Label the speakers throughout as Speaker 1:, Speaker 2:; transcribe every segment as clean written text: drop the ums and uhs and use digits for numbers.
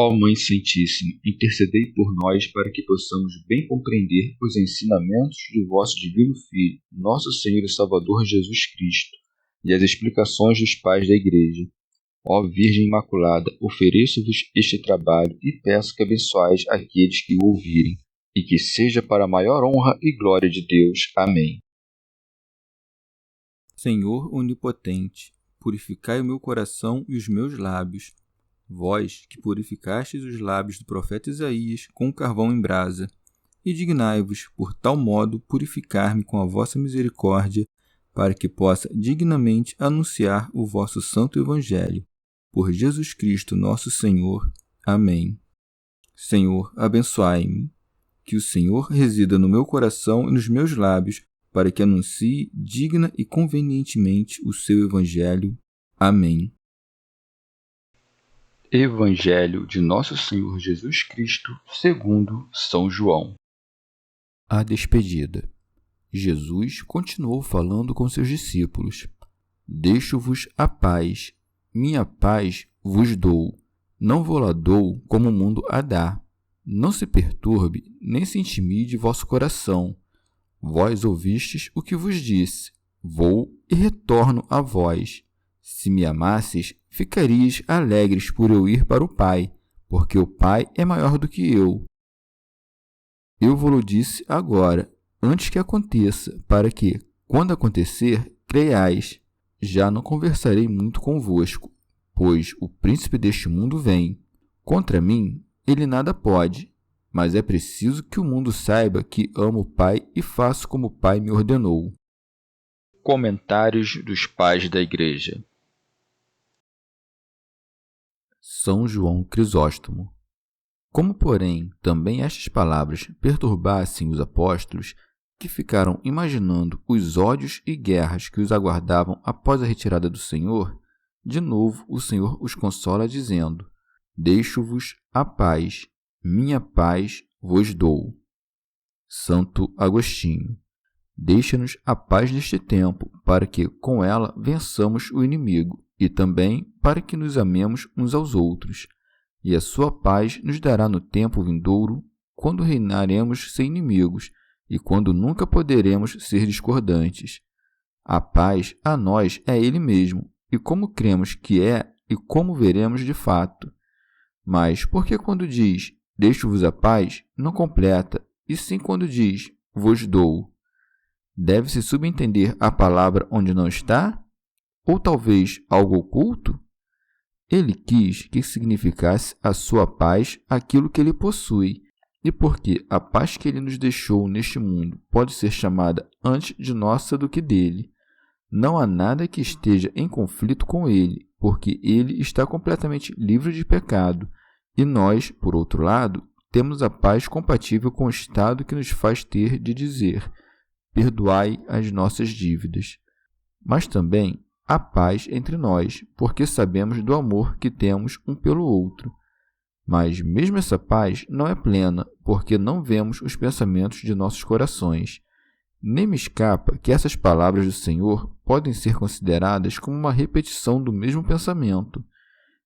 Speaker 1: Ó Mãe Santíssima, intercedei por nós para que possamos bem compreender os ensinamentos de vosso Divino Filho, nosso Senhor e Salvador Jesus Cristo, e as explicações dos pais da Igreja. Ó Virgem Imaculada, ofereço-vos este trabalho e peço que abençoais aqueles que o ouvirem, e que seja para a maior honra e glória de Deus. Amém.
Speaker 2: Senhor onipotente, purificai o meu coração e os meus lábios. Vós, que purificastes os lábios do profeta Isaías com carvão em brasa, e dignai-vos, por tal modo, purificar-me com a vossa misericórdia, para que possa dignamente anunciar o vosso santo Evangelho. Por Jesus Cristo nosso Senhor. Amém. Senhor, abençoai-me. Que o Senhor resida no meu coração e nos meus lábios, para que anuncie digna e convenientemente o seu Evangelho. Amém.
Speaker 1: Evangelho de Nosso Senhor Jesus Cristo, segundo São João.
Speaker 2: A despedida. Jesus continuou falando com seus discípulos. Deixo-vos a paz, minha paz vos dou. Não vou-la dou como o mundo a dá. Não se perturbe, nem se intimide vosso coração. Vós ouvistes o que vos disse. Vou e retorno a vós. Se me amasseis, ficarias alegres por eu ir para o Pai, porque o Pai é maior do que eu. Eu vos-lo disse agora, antes que aconteça, para que, quando acontecer, creiais. Já não conversarei muito convosco, pois o príncipe deste mundo vem. Contra mim, ele nada pode, mas é preciso que o mundo saiba que amo o Pai e faço como o Pai me ordenou.
Speaker 1: Comentários dos Pais da Igreja.
Speaker 2: São João Crisóstomo. Como, porém, também estas palavras perturbassem os apóstolos, que ficaram imaginando os ódios e guerras que os aguardavam após a retirada do Senhor, de novo o Senhor os consola dizendo: Deixo-vos a paz, minha paz vos dou. Santo Agostinho. Deixa-nos a paz neste tempo, para que com ela vençamos o inimigo, e também para que nos amemos uns aos outros. E a sua paz nos dará no tempo vindouro, quando reinaremos sem inimigos, e quando nunca poderemos ser discordantes. A paz a nós é Ele mesmo, e como cremos que é, e como veremos de fato. Mas por que quando diz, deixo-vos a paz, não completa, e sim quando diz, vos dou? Deve-se subentender a palavra onde não está? Ou talvez algo oculto? Ele quis que significasse a sua paz aquilo que ele possui, e porque a paz que ele nos deixou neste mundo pode ser chamada antes de nossa do que dele, não há nada que esteja em conflito com ele, porque ele está completamente livre de pecado, e nós, por outro lado, temos a paz compatível com o estado que nos faz ter de dizer: perdoai as nossas dívidas. Mas também há paz entre nós, porque sabemos do amor que temos um pelo outro. Mas mesmo essa paz não é plena, porque não vemos os pensamentos de nossos corações. Nem me escapa que essas palavras do Senhor podem ser consideradas como uma repetição do mesmo pensamento.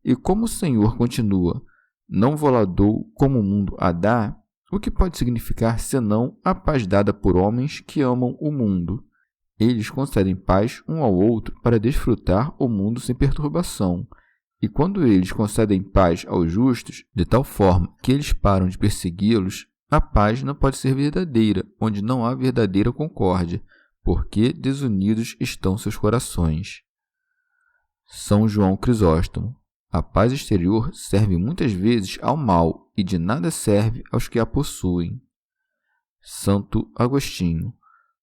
Speaker 2: E como o Senhor continua, não vou-la dou como o mundo a dá, o que pode significar senão a paz dada por homens que amam o mundo? Eles concedem paz um ao outro para desfrutar o mundo sem perturbação. E quando eles concedem paz aos justos, de tal forma que eles param de persegui-los, a paz não pode ser verdadeira, onde não há verdadeira concórdia, porque desunidos estão seus corações. São João Crisóstomo. A paz exterior serve muitas vezes ao mal e de nada serve aos que a possuem. Santo Agostinho.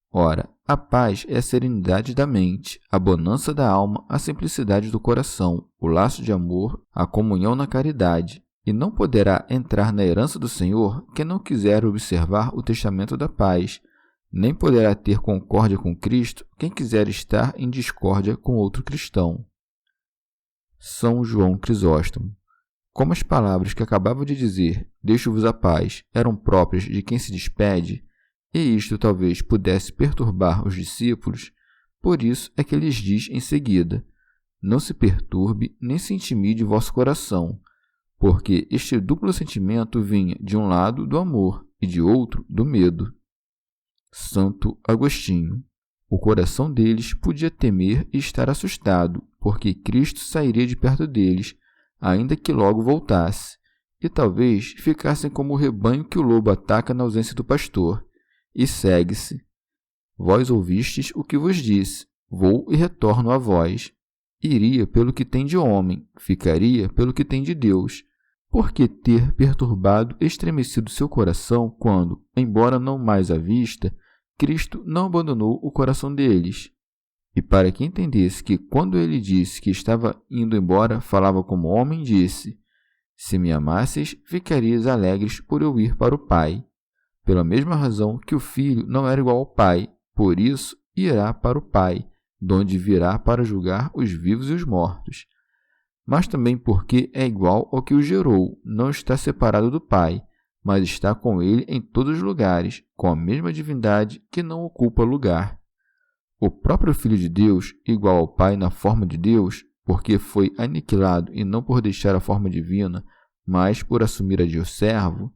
Speaker 2: Ora, a paz é a serenidade da mente, a bonança da alma, a simplicidade do coração, o laço de amor, a comunhão na caridade, e não poderá entrar na herança do Senhor quem não quiser observar o testamento da paz, nem poderá ter concórdia com Cristo quem quiser estar em discórdia com outro cristão. São João Crisóstomo. Como as palavras que acabava de dizer, deixo-vos a paz, eram próprias de quem se despede, e isto talvez pudesse perturbar os discípulos, por isso é que lhes diz em seguida: não se perturbe nem se intimide vosso coração. porque este duplo sentimento vinha de um lado do amor e de outro do medo. Santo Agostinho. O coração deles podia temer e estar assustado, porque Cristo sairia de perto deles, ainda que logo voltasse, e talvez ficassem como o rebanho que o lobo ataca na ausência do pastor, e segue-se. Vós ouvistes o que vos disse, vou e retorno a vós. Iria pelo que tem de homem, ficaria pelo que tem de Deus. Por que ter perturbado e estremecido seu coração quando, embora não mais à vista, Cristo não abandonou o coração deles? E para que entendesse que quando ele disse que estava indo embora, falava como homem, disse: se me amasseis, ficarias alegres por eu ir para o Pai. Pela mesma razão que o Filho não era igual ao Pai, por isso irá para o Pai, donde virá para julgar os vivos e os mortos. Mas também porque é igual ao que o gerou, não está separado do Pai, mas está com ele em todos os lugares, com a mesma divindade que não ocupa lugar. O próprio Filho de Deus, igual ao Pai na forma de Deus, porque foi aniquilado e não por deixar a forma divina, mas por assumir a de servo,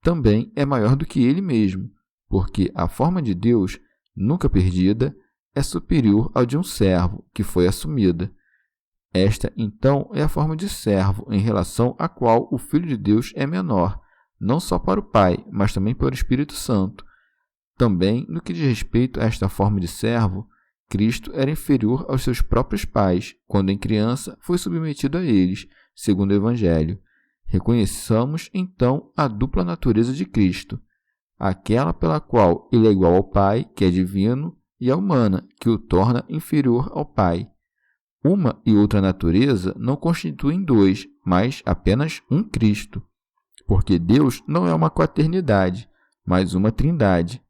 Speaker 2: também é maior do que ele mesmo, porque a forma de Deus, nunca perdida, é superior ao de um servo, que foi assumida. Esta, então, é a forma de servo, em relação à qual o Filho de Deus é menor, não só para o Pai, mas também para o Espírito Santo. Também, no que diz respeito a esta forma de servo, Cristo era inferior aos seus próprios pais, quando em criança foi submetido a eles, segundo o Evangelho. Reconheçamos, então, a dupla natureza de Cristo, aquela pela qual ele é igual ao Pai, que é divino, e a humana, que o torna inferior ao Pai. Uma e outra natureza não constituem dois, mas apenas um Cristo, porque Deus não é uma quaternidade, mas uma trindade.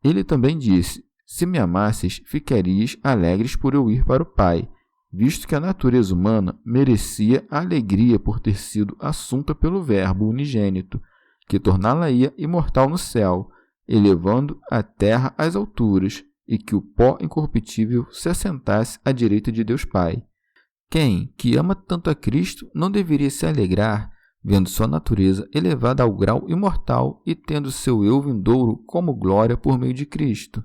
Speaker 2: Ele também disse: se me amasseis, ficarias alegres por eu ir para o Pai, visto que a natureza humana merecia a alegria por ter sido assunta pelo Verbo unigênito, que torná-la-ia imortal no céu, elevando a terra às alturas, e que o pó incorruptível se assentasse à direita de Deus Pai. Quem, que ama tanto a Cristo, não deveria se alegrar, vendo sua natureza elevada ao grau imortal e tendo seu eu vindouro como glória por meio de Cristo?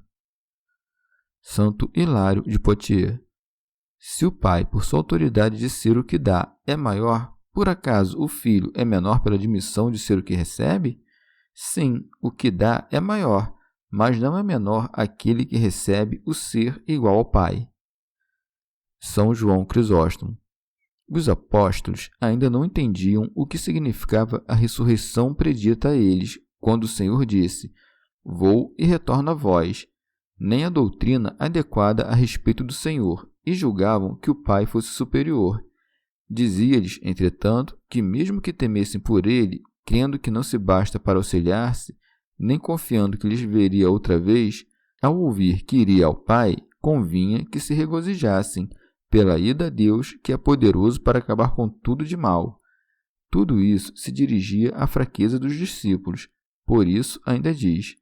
Speaker 2: Santo Hilário de Poitiers. Se o Pai, por sua autoridade de ser o que dá, é maior, por acaso o Filho é menor pela admissão de ser o que recebe? Sim, o que dá é maior, mas não é menor aquele que recebe o ser igual ao Pai. São João Crisóstomo. Os apóstolos ainda não entendiam o que significava a ressurreição predita a eles, quando o Senhor disse: vou e retorno a vós, nem a doutrina adequada a respeito do Senhor, e julgavam que o Pai fosse superior. Dizia-lhes, entretanto, que mesmo que temessem por ele, crendo que não se basta para auxiliar-se, nem confiando que lhes veria outra vez, ao ouvir que iria ao Pai, convinha que se regozijassem pela ida a Deus, que é poderoso para acabar com tudo de mal. Tudo isso se dirigia à fraqueza dos discípulos. Por isso, ainda diz: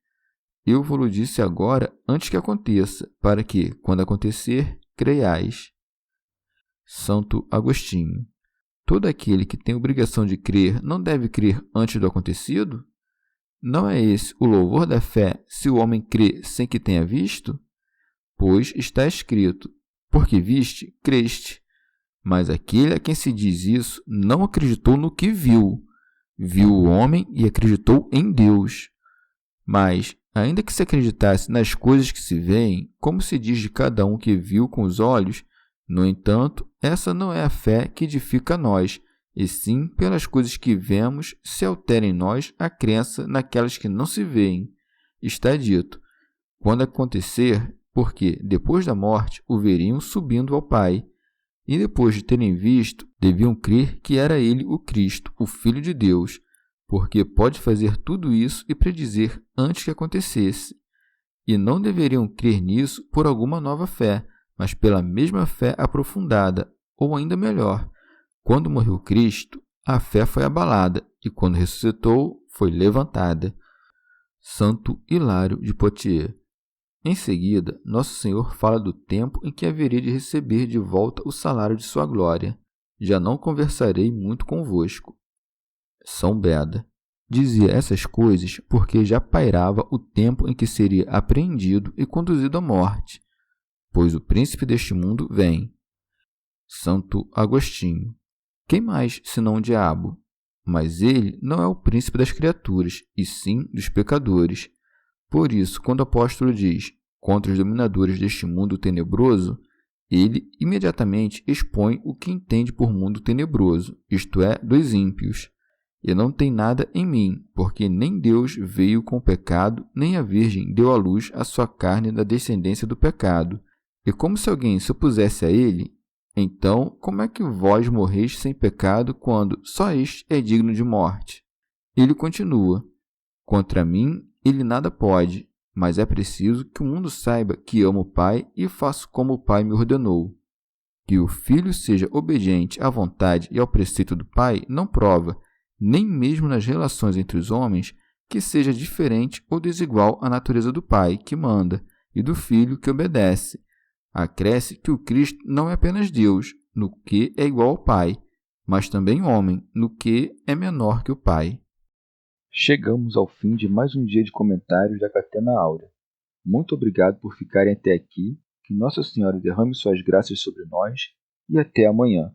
Speaker 2: eu vos disse agora antes que aconteça, para que, quando acontecer, creiais. Santo Agostinho. Todo aquele que tem obrigação de crer não deve crer antes do acontecido? Não é esse o louvor da fé, se o homem crê sem que tenha visto? Pois está escrito: porque viste, creste. Mas aquele a quem se diz isso não acreditou no que viu. Viu o homem e acreditou em Deus. Mas, ainda que se acreditasse nas coisas que se veem, como se diz de cada um que viu com os olhos, no entanto, essa não é a fé que edifica a nós, e sim pelas coisas que vemos se altera em nós a crença naquelas que não se veem. Está dito: quando acontecer, porque depois da morte o veriam subindo ao Pai, e depois de terem visto, deviam crer que era ele o Cristo, o Filho de Deus, porque pode fazer tudo isso e predizer antes que acontecesse. E não deveriam crer nisso por alguma nova fé, mas pela mesma fé aprofundada, ou ainda melhor, quando morreu Cristo, a fé foi abalada, e quando ressuscitou, foi levantada. Santo Hilário de Poitiers. Em seguida, Nosso Senhor fala do tempo em que haveria de receber de volta o salário de sua glória. Já não conversarei muito convosco. São Beda dizia essas coisas porque já pairava o tempo em que seria apreendido e conduzido à morte, pois o príncipe deste mundo vem. Santo Agostinho. Quem mais senão o diabo? Mas ele não é o príncipe das criaturas, e sim dos pecadores. Por isso, quando o apóstolo diz contra os dominadores deste mundo tenebroso, ele imediatamente expõe o que entende por mundo tenebroso, isto é, dos ímpios. E não tem nada em mim, porque nem Deus veio com o pecado, nem a Virgem deu à luz a sua carne da descendência do pecado. E como se alguém se opusesse a ele, então como é que vós morreis sem pecado, quando só este é digno de morte? Ele continua: contra mim ele nada pode, mas é preciso que o mundo saiba que amo o Pai e faço como o Pai me ordenou. Que o Filho seja obediente à vontade e ao preceito do Pai não prova, nem mesmo nas relações entre os homens, que seja diferente ou desigual à natureza do Pai, que manda, e do Filho, que obedece. Acresce que o Cristo não é apenas Deus, no que é igual ao Pai, mas também homem, no que é menor que o Pai.
Speaker 1: Chegamos ao fim de mais um dia de comentários da Catena Áurea. Muito obrigado por ficarem até aqui, que Nossa Senhora derrame suas graças sobre nós e até amanhã.